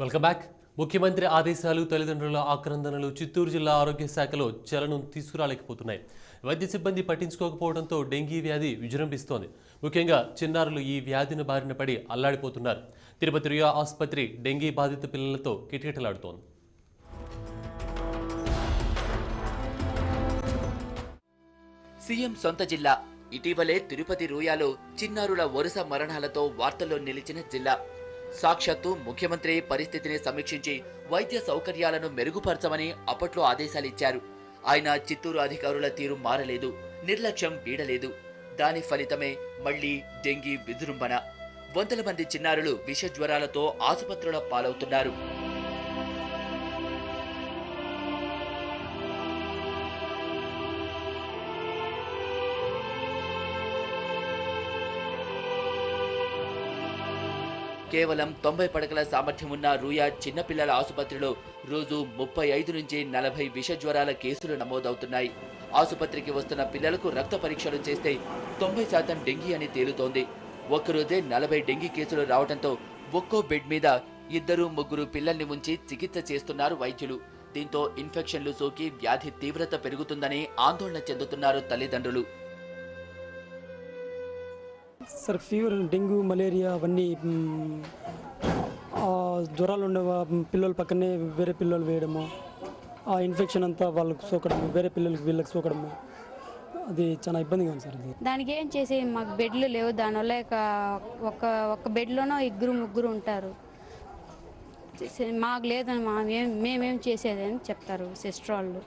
Welcome back. ముఖ్యమంత్రి ఆదేశాలు, తల్లిదండ్రుల ఆక్రందనలు చిత్తూరు జిల్లా ఆరోగ్య శాఖలో చలనం తీసుకురాలేకపోతున్నాయి. వైద్య సిబ్బంది పట్టించుకోకపోవడంతో డెంగీ వ్యాధి విజృంభిస్తోంది. ముఖ్యంగా చిన్నారులు ఈ వ్యాధిని బారిన పడి అల్లాడిపోతున్నారు. తిరుపతి రుయా ఆసుపత్రి డెంగీ బాధిత పిల్లలతో కిటకిటలాడుతోంది. సీఎం సొంత జిల్లా. ఇటీవలే తిరుపతి రూయాలో చిన్నారుల వరుస మరణాలతో వార్తల్లో నిలిచిన జిల్లా. సాక్షాత్తు ముఖ్యమంత్రి పరిస్థితిని సమీక్షించి వైద్య సౌకర్యాలను మెరుగుపరచమని అప్పట్లో ఆదేశాలిచ్చారు. ఆయన చిత్తూరు అధికారుల తీరు మారలేదు, నిర్లక్ష్యం వీడలేదు. దాని ఫలితమే మళ్లీ డెంగీ విజృంభణ. వందల మంది చిన్నారులు విష జ్వరాలతో ఆసుపత్రుల పాలవుతున్నారు. కేవలం 90 పడకల సామర్థ్యం ఉన్న రూయా చిన్నపిల్లల ఆసుపత్రిలో రోజు 35 నుంచి 40 విష జ్వరాల కేసులు నమోదవుతున్నాయి. ఆసుపత్రికి వస్తున్న పిల్లలకు రక్త పరీక్షలు చేస్తే 90% డెంగీ అని తేలుతోంది. ఒక్కరోజే 40 డెంగీ కేసులు రావడంతో ఒక్కో బెడ్ మీద 2-3 పిల్లల్ని ఉంచి చికిత్స చేస్తున్నారు వైద్యులు. దీంతో ఇన్ఫెక్షన్లు సోకి వ్యాధి తీవ్రత పెరుగుతుందని ఆందోళన చెందుతున్నారు తల్లిదండ్రులు. సార్ ఫీవర్, డెంగ్యూ, మలేరియా అవన్నీ జ్వరాలు ఉండే పిల్లల పక్కనే వేరే పిల్లలు వేయడము, ఆ ఇన్ఫెక్షన్ అంతా వాళ్ళకు సోకడము, వేరే పిల్లలకి వీళ్ళకి సోకడము, అది చాలా ఇబ్బందిగా ఉంది సార్. దానికి ఏం చేసి మాకు బెడ్లు లేవు, దానివల్ల ఒక బెడ్లోనో 2-3 ఉంటారు. మాకు లేదని మేమేం చేసేది అని చెప్తారు సిస్టర్ వాళ్ళు.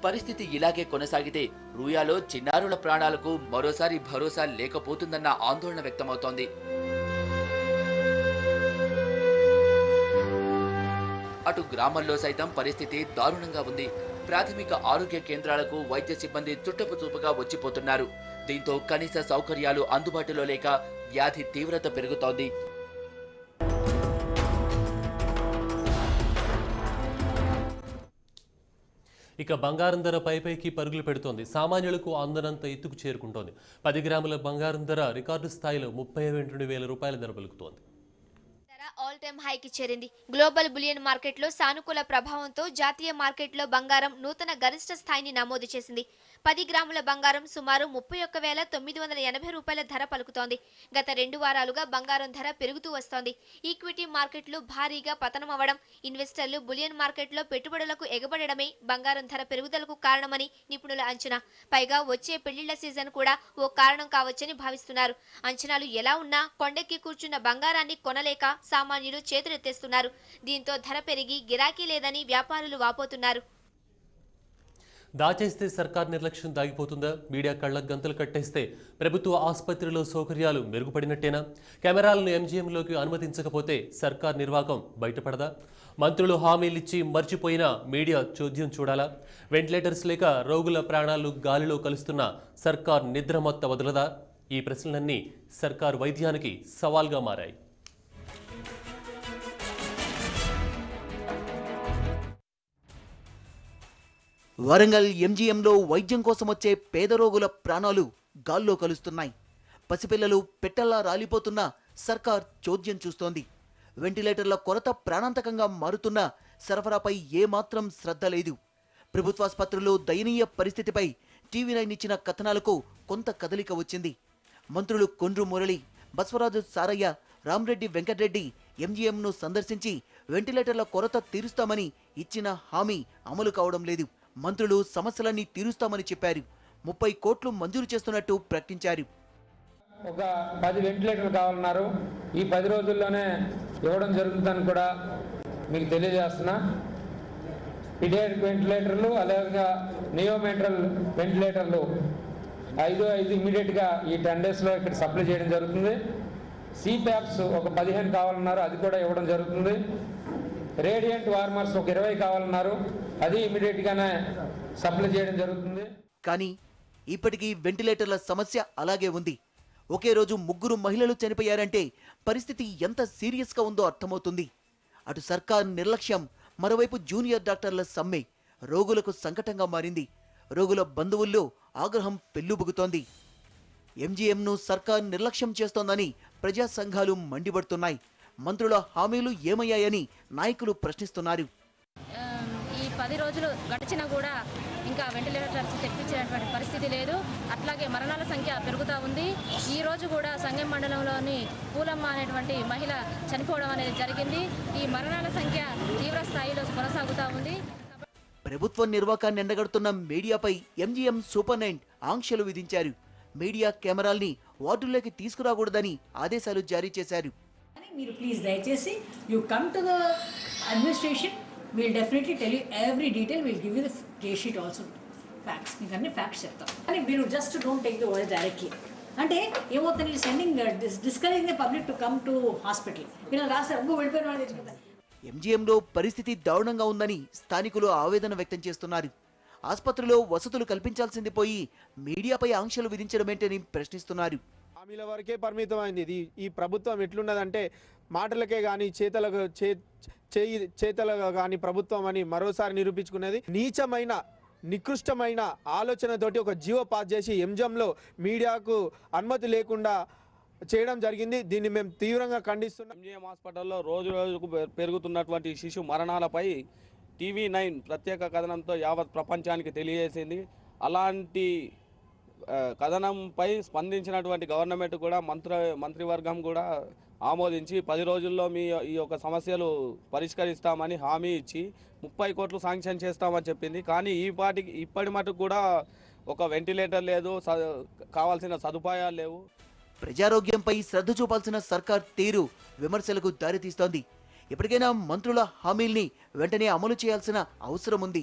పరిస్థితి ఇలాగే కొనసాగితే రూయాలో చిన్నారుల ప్రాణాలకు మరోసారి భరోసా లేకపోతుందన్న ఆందోళన వ్యక్తమవుతోంది. అటు గ్రామాల్లో సైతం పరిస్థితి దారుణంగా ఉంది. ప్రాథమిక ఆరోగ్య కేంద్రాలకు వైద్య సిబ్బంది చుట్టపు చూపుగా వచ్చిపోతున్నారు. దీంతో కనీస సౌకర్యాలు అందుబాటులో లేక వ్యాధి తీవ్రత పెరుగుతోంది. ఇక బంగారం ధర పైకి పరుగులు పెడుతోంది. సామాన్యులకు అందనంత ఎత్తుకు చేరుకుంటోంది. 10 గ్రాముల బంగారం ధర రికార్డు స్థాయిలో 32,000 రూపాయల ధర పలుకుతోంది. ఆల్ టైమ్ హైకి చేరింది. గ్లోబల్ బులియన్ మార్కెట్లో సానుకూల ప్రభావంతో జాతీయ మార్కెట్లో బంగారం నూతన గరిష్ట స్థాయిని నమోదు చేసింది. 10 గ్రాముల బంగారం సుమారు 31,980 రూపాయల ధర పలుకుతోంది. గత 2 వారాలుగా బంగారం ధర పెరుగుతూ వస్తోంది. ఈక్విటీ మార్కెట్లు భారీగా పతనమవ్వడం, ఇన్వెస్టర్లు బులియన్ మార్కెట్లో పెట్టుబడులకు ఎగబడడమే బంగారం ధర పెరుగుదలకు కారణమని నిపుణుల అంచనా. పైగా వచ్చే పెళ్లిళ్ల సీజన్ కూడా ఓ కారణం కావచ్చని భావిస్తున్నారు. అంచనాలు ఎలా ఉన్నా కొండెక్కి కూర్చున్న బంగారాన్ని కొనలేక సామాన్యులు చేతులెత్తేస్తున్నారు. దీంతో ధర పెరిగి గిరాకీ లేదని వ్యాపారులు వాపోతున్నారు. దాచేస్తే సర్కార్ నిర్లక్ష్యం దాగిపోతుందా? మీడియా కళ్లకు గంతలు కట్టేస్తే ప్రభుత్వ ఆసుపత్రిలో సౌకర్యాలు మెరుగుపడినట్టేనా? కెమెరాలను ఎంజీఎంలోకి అనుమతించకపోతే సర్కార్ నిర్వాహకం బయటపడదా? మంత్రులు హామీలిచ్చి మర్చిపోయినా మీడియా చోద్యం చూడాలా? వెంటిలేటర్స్ లేక రోగుల ప్రాణాలు గాలిలో కలుస్తున్న సర్కార్ నిద్రమత్త వదలదా? ఈ ప్రశ్నలన్నీ సర్కార్ వైద్యానికి సవాల్గా మారాయి. వరంగల్ ఎంజీఎంలో వైద్యం కోసం వచ్చే పేద రోగుల ప్రాణాలు గాల్లో కలుస్తున్నాయి. పసిపిల్లలు పెట్టల్లా రాలిపోతున్నా సర్కార్ చోద్యం చూస్తోంది. వెంటిలేటర్ల కొరత ప్రాణాంతకంగా మారుతున్నా సరఫరాపై ఏమాత్రం శ్రద్ధ లేదు. ప్రభుత్వాసుపత్రుల్లో దయనీయ పరిస్థితిపై టీవీ9 ఇచ్చిన కథనాలకు కొంత కదలిక వచ్చింది. మంత్రులు కొండ్రు మురళి, బస్వరాజు సారయ్య, రామ్రెడ్డి వెంకటరెడ్డి ఎంజీఎంను సందర్శించి వెంటిలేటర్ల కొరత తీరుస్తామని ఇచ్చిన హామీ అమలు కావడం లేదు. మంత్రులు సమస్యలన్నీ తీరుస్తామని చెప్పారు. 30 కోట్లు మంజూరు చేస్తున్నట్టు ప్రకటించారు. ఒక 10 వెంటిలేటర్లు కావాలన్నారు. ఈ 10 రోజుల్లోనే ఇవ్వడం జరుగుతుందని కూడా మీకు తెలియజేస్తున్నా. పిడియాట్రిక్ వెంటిలేటర్లు, అలాగే నియోమెట్రల్ వెంటిలేటర్లు 5 ఇమీడియట్గా ఈ 10 డేస్లో ఇక్కడ సప్లై చేయడం జరుగుతుంది. సిప్యాప్స్ ఒక 15 కావాలన్నారు, అది కూడా ఇవ్వడం జరుగుతుంది. రేడియంట్ వార్మర్స్ ఒక 20 కావాలన్నారు, అది ఇమీడియట్గానే సప్లై చేయడం జరుగుతుంది. కానీ ఇప్పటికీ వెంటిలేటర్ల సమస్య అలాగే ఉంది. ఒకే రోజు 3 మహిళలు చనిపోయారంటే పరిస్థితి ఎంత సీరియస్గా ఉందో అర్థమవుతుంది. అటు సర్కార్ నిర్లక్ష్యం, మరోవైపు జూనియర్ డాక్టర్ల సమ్మె రోగులకు సంకటంగా మారింది. రోగుల బంధువుల్లో ఆగ్రహం పెల్లుబుగుతోంది. ఎంజీఎంను సర్కార్ నిర్లక్ష్యం చేస్తోందని ప్రజా సంఘాలు మండిపడుతున్నాయి. మంత్రుల హామీలు ఏమయ్యాయని నాయకులు ప్రశ్నిస్తున్నారు. ఈ 10 రోజులు గడిచినా కూడా ఇంకా వెంటిలేటర్స్ తెప్పించేటువంటి పరిస్థితి లేదు. అట్లాగే మరణాల సంఖ్య పెరుగుతూ ఉంది. ఈ రోజు కూడా సంగెం మండలంలోని పూలమ్మ అనేటువంటి మహిళ చనిపోవడం అనేది జరిగింది. ఈ మరణాల సంఖ్య తీవ్ర స్థాయిలో కొనసాగుతూ ఉంది. ప్రభుత్వ నిర్వాకాన్ని ఎండగడుతున్న మీడియాపై ఎంజీఎం సూపరింటెండెంట్ ఆంక్షలు విధించారు. మీడియా కెమెరాల్ని వార్డుల్లోకి తీసుకురాకూడదని ఆదేశాలు జారీ చేశారు. మీరు ప్లీజ్ దయచేసి you come to the administration, we'll definitely tell you every detail, we'll give you the case sheet also, facts, మీకు అన్ని ఫ్యాక్ట్స్ చెప్తాం. కానీ మీరు just don't take the voice directly. అంటే ఏమవుతుంది, sending discouraging the public to come to hospital. వీళ్ళు రాస్తారు వెళ్ళిపోయిన వాళ్ళు తెచ్చుకుంటారు. ఎంజీఎంలో పరిస్థితి దారుణంగా ఉందని స్థానికులు ఆవేదన వ్యక్తం చేస్తున్నారు. ఆసుపత్రిలో వసతులు కల్పించాల్సింది పోయి మీడియాపై ఆంక్షలు విధించడమేంటని ప్రశ్నిస్తున్నారు. హామీల వరకే పరిమితమైంది ఈ ప్రభుత్వం. ఎట్లున్నదంటే మాటలకే కానీ చేతలుగా కానీ ప్రభుత్వం అని మరోసారి నిరూపించుకునేది. నీచమైన నికృష్టమైన ఆలోచనతోటి ఒక జీవో పాస్ చేసి ఎంజీఎంలో మీడియాకు అనుమతి లేకుండా చేయడం జరిగింది. దీన్ని మేము తీవ్రంగా ఖండిస్తున్నాం. ఎంజీఎం హాస్పిటల్లో రోజు రోజుకు పెరుగుతున్నటువంటి శిశు మరణాలపై TV9 ప్రత్యేక కథనంతో యావత్ ప్రపంచానికి తెలియజేసింది. అలాంటి కథనంపై స్పందించినటువంటి గవర్నమెంట్ కూడా మంత్రివర్గం కూడా ఆమోదించి 10 రోజుల్లో ఈ యొక్క సమస్యలు పరిష్కరిస్తామని హామీ ఇచ్చి 30 కోట్లు శాంక్షన్ చేస్తామని చెప్పింది. కానీ ఇప్పటి మటుకు కూడా ఒక వెంటిలేటర్ లేదు, కావాల్సిన సదుపాయాలు లేవు. ప్రజారోగ్యంపై శ్రద్ధ చూపాల్సిన సర్కార్ తీరు విమర్శలకు దారితీస్తోంది. ఇప్పటికైనా మంత్రుల హామీల్ని వెంటనే అమలు చేయాల్సిన అవసరం ఉంది.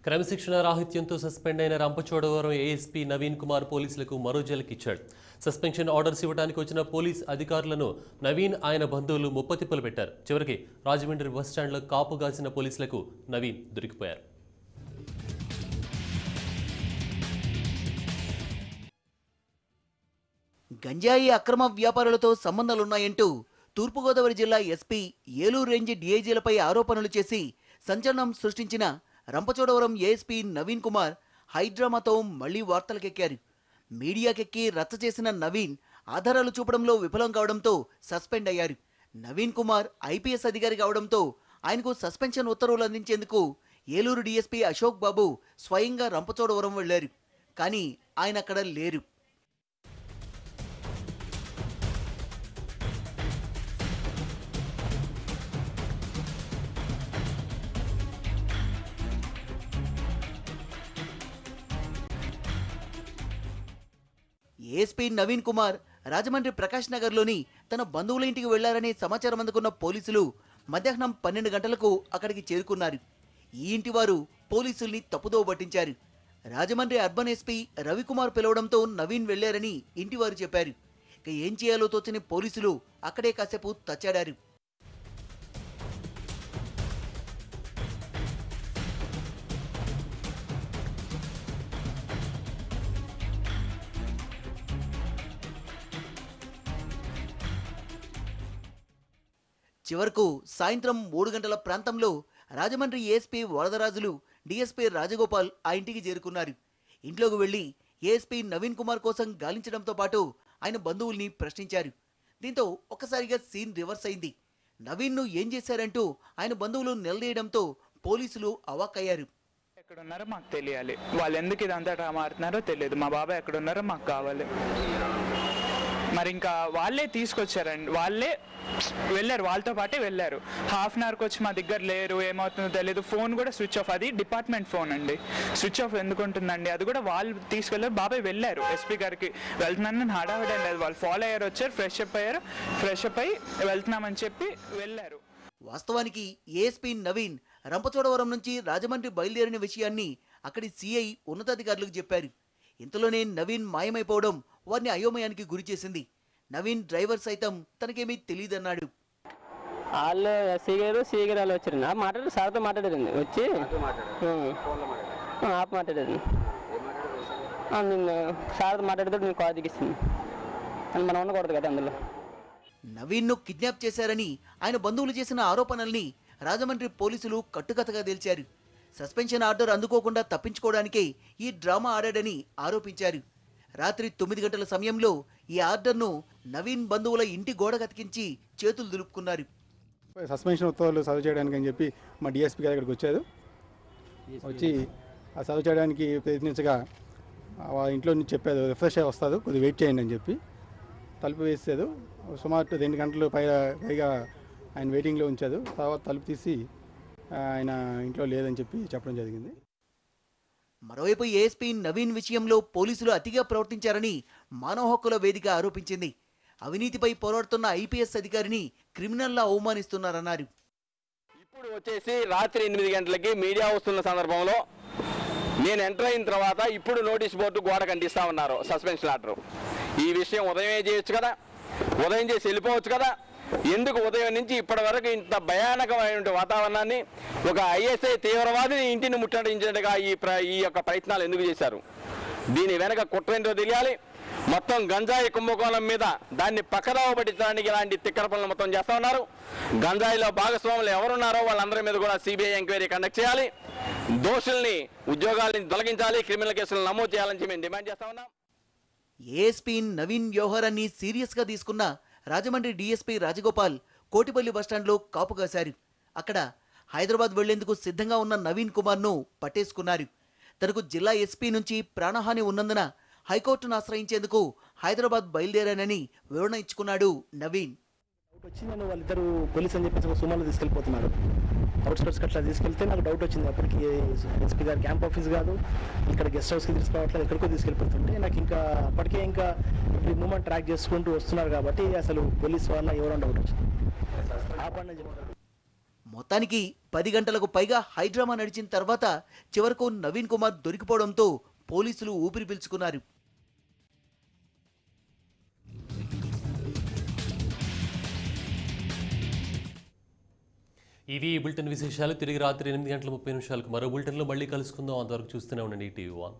క్రమశిక్షణ రాహిత్యంతో సస్పెండ్ అయిన రంపచోడవరం ఏఎస్పీ నవీన్ కుమార్ పోలీసులకు మరో జలకిచ్చాడు. సస్పెన్షన్ ఆర్డర్స్ ఇవ్వడానికి వచ్చిన పోలీస్ అధికారులను నవీన్ ఆయన బంధువులు ముప్పతిప్పలు పెట్టారు. చివరికి రాజమండ్రి బస్టాండ్లో కాపుగాసిన పోలీసులకు నవీన్ దొరికిపోయారు. గంజాయి అక్రమ వ్యాపారులతో సంబంధాలున్నాయంటూ తూర్పుగోదావరి జిల్లా ఎస్పీ, ఏలూరు రేంజ్ డీఐజీలపై ఆరోపణలు చేసి సంచలనం సృష్టించిన రంపచోడవరం ఏఎస్పీ నవీన్ కుమార్ హైడ్రామాతో మళ్లీ వార్తలకెక్కారు. మీడియాకెక్కి రచ్చ చేసిన నవీన్ ఆధారాలు చూపడంలో విఫలం కావడంతో సస్పెండ్ అయ్యారు. నవీన్ కుమార్ ఐపీఎస్ అధికారి కావడంతో ఆయనకు సస్పెన్షన్ ఉత్తర్వులు అందించేందుకు ఏలూరు డీఎస్పీ అశోక్ బాబు స్వయంగా రంపచోడవరం వెళ్లారు. కానీ ఆయన అక్కడ లేరు. ఏఎస్పీ నవీన్ కుమార్ రాజమండ్రి ప్రకాష్ నగర్లోని తన బంధువుల ఇంటికి వెళ్లారనే సమాచారం అందుకున్న పోలీసులు మధ్యాహ్నం 12 గంటలకు అక్కడికి చేరుకున్నారు. ఈ ఇంటి వారు పోలీసుల్ని తప్పుదోవ పట్టించారు. రాజమండ్రి అర్బన్ ఎస్పీ రవికుమార్ పిలవడంతో నవీన్ వెళ్లారని ఇంటివారు చెప్పారు. ఇక ఏం చేయాలో తోచని పోలీసులు అక్కడే కాసేపు తచ్చాడారు. చివరకు సాయంత్రం 3 గంటల ప్రాంతంలో రాజమండ్రి ఏఎస్పీ వరదరాజులు, డీఎస్పీ రాజగోపాల్ ఆ ఇంటికి చేరుకున్నారు. ఇంట్లోకి వెళ్లి ఏఎస్పీ నవీన్ కుమార్ కోసం గాలించడంతో పాటు ఆయన బంధువుల్ని ప్రశ్నించారు. దీంతో ఒక్కసారిగా సీన్ రివర్స్ అయింది. నవీన్ను ఏం చేశారంటూ ఆయన బంధువులు నిలదీయడంతో పోలీసులు అవాక్కయ్యారు. ఎక్కడున్నారో మాకు తెలియాలి, వాళ్ళు ఎందుకు ఇదంతా డ్రామా ఆడుతున్నారో తెలియదు, మా బాబాయ్ ఎక్కడున్నారో మాకు కావాలి. మరి ఇంకా వాళ్ళే తీసుకొచ్చారండి, వాళ్ళే వెళ్ళారు, వాళ్ళతో పాటే వెళ్ళారు. హాఫ్ అన్ అవర్కి వచ్చి మా దగ్గర లేరు, ఏమవుతుందో తెలియదు. ఫోన్ కూడా స్విచ్ ఆఫ్, అది డిపార్ట్మెంట్ ఫోన్ అండి. స్విచ్ ఆఫ్ ఎందుకు ఉంటుందండి? అది కూడా వాళ్ళు తీసుకెళ్ళారు. బాబాయ్ వెళ్ళారు ఎస్పీ గారికి, వెళ్తున్నాను హడావిడం లేదు, వాళ్ళు ఫాలో అయ్యారు, వచ్చారు, ఫ్రెష్ అప్ అయ్యి వెళ్తున్నామని చెప్పి వెళ్ళారు. వాస్తవానికి ఏఎస్పీ నవీన్ రంపచోడవరం నుంచి రాజమండ్రి బయలుదేరిన విషయాన్ని అక్కడి సిఐ ఉన్నతాధికారులకు చెప్పారు. ఇంతలోనే నవీన్ మాయమైపోవడం వారిని అయోమయానికి గురి చేసింది. నవీన్ డ్రైవర్ సైతం తనకేమీ తెలియదన్నాడు. వాళ్ళు ఎస్సీ గారు సిఐ గారు వాళ్ళు వచ్చారండి. మాట్లాడారు, సార్తో మాట్లాడారండి. వచ్చి ఆప్ మాట్లాడారండి. నిన్న సార్తో మాట్లాడితే నేను కాల్ దిగిస్తుంది అని మనం ఉండకూడదు కదా అందులో. నవీన్ను కిడ్నాప్ చేశారని ఆయన బంధువులు చేసిన ఆరోపణల్ని రాజమండ్రి పోలీసులు కట్టుకథగా తేల్చారు. సస్పెన్షన్ ఆర్డర్ అందుకోకుండా తప్పించుకోవడానికే ఈ డ్రామా ఆడాడని ఆరోపించారు. రాత్రి 9 గంటల సమయంలో ఈ ఆర్డర్ను నవీన్ బంధువుల ఇంటి గోడ కతికించి చేతులు దులుపుకున్నారు. సస్పెన్షన్ ఉత్తర్వులు సర్వ్ చేయడానికి అని చెప్పి మా డిఎస్పీ గారు ఇక్కడికి వచ్చారు. వచ్చి ఆ సర్వ్ చేయడానికి ప్రయత్నించగా ఇంట్లో నుంచి చెప్పారు, రిఫ్రెష్ అయ్యి వస్తారు, కొద్దిగా వెయిట్ చేయండి అని చెప్పి తలుపు వేసారు. సుమారు 2 గంటలు పైగా ఆయన వెయిటింగ్లో ఉంచారు. తర్వాత తలుపు తీసి ఆయన ఇంట్లో లేదని చెప్పి చెప్పడం జరిగింది. మరోవైపు ఏఎస్పీ నవీన్ విషయంలో పోలీసులు అతిగా ప్రవర్తించారని మానవ హక్కుల వేదిక ఆరోపించింది. అవినీతిపై పోరాడుతున్న ఐపీఎస్ అధికారిని క్రిమినల్లా అవమానిస్తున్నారన్నారు. ఇప్పుడు వచ్చేసి రాత్రి 8 గంటలకి మీడియా వస్తున్న సందర్భంలో నేను ఎంటర్ అయిన తర్వాత ఇప్పుడు నోటీస్ బోర్డు గోడ కంటిస్తా ఉన్నారు సస్పెన్షన్ ఆర్డర్. ఈ విషయం ఉదయమే చేయొచ్చు కదా, ఉదయం చేసి వెళ్ళిపోవచ్చు కదా. ఎందుకు ఉదయం నుంచి ఇప్పటి వరకు ఇంత భయానకమైన వాతావరణాన్ని ఒక ఐఎస్ఐ తీవ్రవాదిని ఇంటిని ముట్టడించేట్టుగా ఈ యొక్క ప్రయత్నాలు ఎందుకు చేశారు? దీని వెనక కుట్రేంటో తెలియాలి. మొత్తం గంజాయి కుంభకోణం మీద దాన్ని పక్కదావ పట్టించడానికి ఇలాంటి తిక్కర పనులు మొత్తం చేస్తూ ఉన్నారు. గంజాయిలో భాగస్వాములు ఎవరున్నారో వాళ్ళందరి మీద కూడా సిబిఐ ఎంక్వైరీ కండక్ట్ చేయాలి. దోషుల్ని ఉద్యోగాలని తొలగించాలి, క్రిమినల్ కేసులు నమోదు చేయాలని మేము డిమాండ్ చేస్తా ఉన్నాం. ఏఎస్పీ నవీన్ వ్యవహారాన్ని సీరియస్గా తీసుకున్న రాజమండ్రి డీఎస్పీ రాజగోపాల్ కోటిపల్లి బస్టాండ్లో కాపు కాశారు. అక్కడ హైదరాబాద్ వెళ్లేందుకు సిద్ధంగా ఉన్న నవీన్ కుమార్ను పట్టేసుకున్నారు. తనకు జిల్లా ఎస్పీ నుంచి ప్రాణహాని ఉన్నందున హైకోర్టును ఆశ్రయించేందుకు హైదరాబాద్ బయలుదేరానని వివరణ ఇచ్చుకున్నాడు నవీన్. వచ్చిందని వాళ్ళిద్దరు పోలీస్ అని చెప్పేసి సుమాలు తీసుకెళ్ళిపోతున్నారు. అవుట్స్కట్స్కి అట్లా తీసుకెళ్తే నాకు డౌట్ వచ్చింది. అప్పటికి ఎస్పీ గారు క్యాంప్ ఆఫీస్ కాదు, ఇక్కడ గెస్ట్ హౌస్కి తీసుకురావట్లేదు, ఎక్కడికో తీసుకెళ్ళిపోతుంటే నాకు ఇంకా అప్పటికే ఇంకా ఈ మూమెంట్ ట్రాక్ చేసుకుంటూ వస్తున్నారు కాబట్టి అసలు పోలీస్ వాళ్ళ ఎవరో డౌట్ వచ్చింది. ఆపండి అని చెప్పారు. మొత్తానికి 10 గంటలకు పైగా హైడ్రామా నడిచిన తర్వాత చివరకు నవీన్ కుమార్ దొరికిపోవడంతో పోలీసులు ఊపిరి పీల్చుకున్నారు. ఇవి ఈ బులెటిన్ విశేషాలు. తిరిగి రాత్రి 8 గంటల 30 నిమిషాలకు మరో బులెటిన్లో మళ్ళీ కలుసుకుందాం. అంతవరకు చూస్తూనే ఉండండి టీవీ 1.